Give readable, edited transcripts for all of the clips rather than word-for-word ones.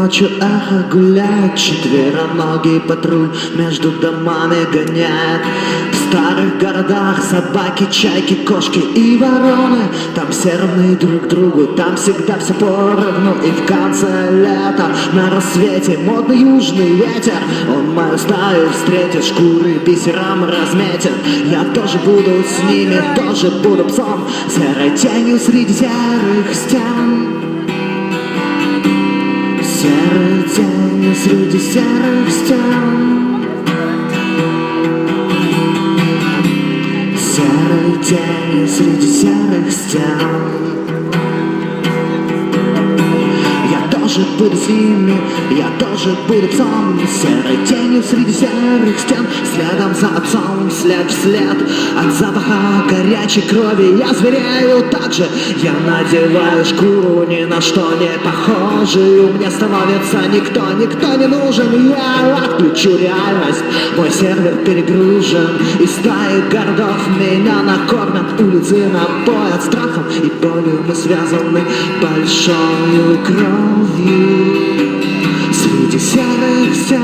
ночью эхо гуляет, четвероногий патруль между домами гоняет. В старых городах собаки, чайки, кошки и вороны, там все равны друг другу, там всегда все поровну. И в конце лета на рассвете модный южный ветер, он мою стаю встретит, шкуры бисером разметит. Я тоже буду с ними, тоже буду псом, серой тенью среди серых стен. Серой тенью среди серых стен. Серой тенью среди серых стен. Я тоже буду с ними, я тоже буду псом, серой тенью среди серых стен. Следом за отцом, след в след от запаха горячей крови я зверею так же. Я надеваю шкуру, ни на что не похожую. Мне становится никто не нужен. Я отключу реальность, мой сервер перегружен. Из стаи городов меня накормят, улицы напоят страхом и болью. Мы связаны большой кровью среди серых стен.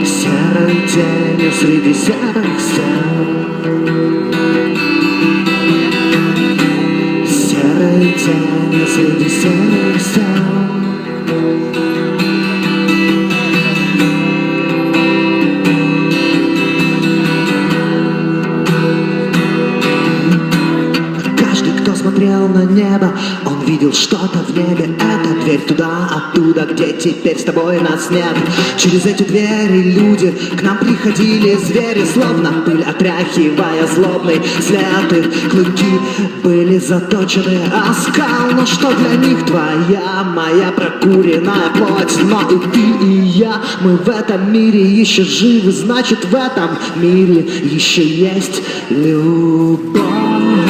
Серой тенью среди серых стен. Серой тенью среди серых стен. Смотрел на небо, он видел что-то в небе. Это дверь туда, оттуда, где теперь с тобой нас нет. Через эти двери люди к нам приходили, звери, словно пыль отряхивая злобный след. Их клыки были заточены о скал, но что для них твоя, моя прокуренная плоть? Но и ты, и я, мы в этом мире еще живы, значит в этом мире еще есть любовь.